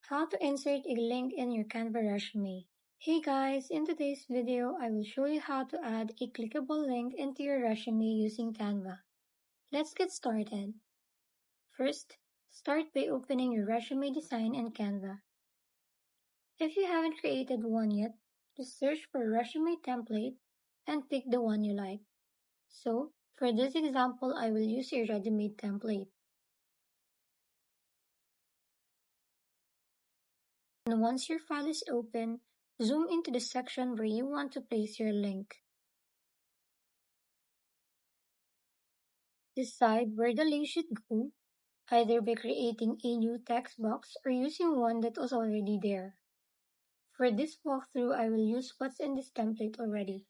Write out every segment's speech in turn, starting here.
How to insert a link in your Canva resume. Hey guys, in today's video, I will show you how to add a clickable link into your resume using Canva. Let's get started. First, start by opening your resume design in Canva. If you haven't created one yet, just search for resume template and pick the one you like. So, for this example, I will use a ready-made template. And once your file is open, zoom into the section where you want to place your link. Decide where the link should go, either by creating a new text box or using one that was already there. For this walkthrough, I will use what's in this template already.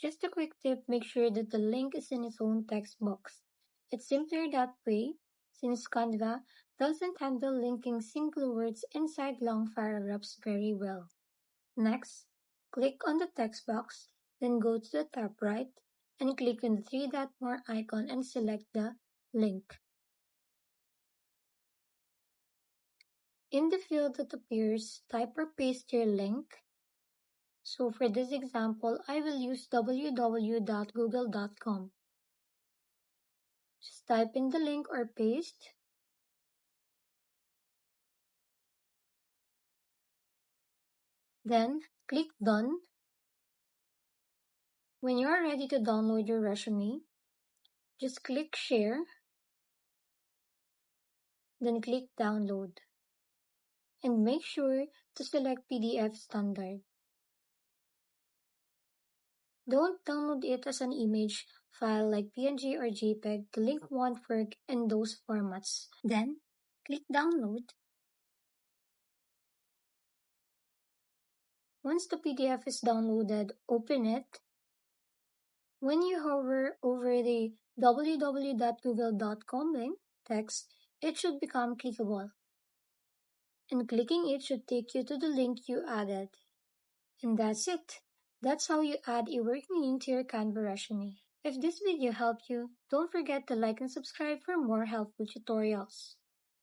Just a quick tip, make sure that the link is in its own text box. It's simpler that way, since Canva doesn't handle linking single words inside long paragraphs very well. Next, click on the text box, then go to the top right and click on the three-dot more icon and select the link. In the field that appears, type or paste your link. So for this example, I will use www.google.com. Just type in the link or paste. Then click Done. When you are ready to download your resume, just click Share, then click Download. And make sure to select PDF Standard. Don't download it as an image file like PNG or JPEG. The link won't work in those formats. Then, click Download. Once the PDF is downloaded, open it. When you hover over the www.google.com link text, it should become clickable. And clicking it should take you to the link you added. And that's it. That's how you add a working link to your Canva resume. If this video helped you, don't forget to like and subscribe for more helpful tutorials.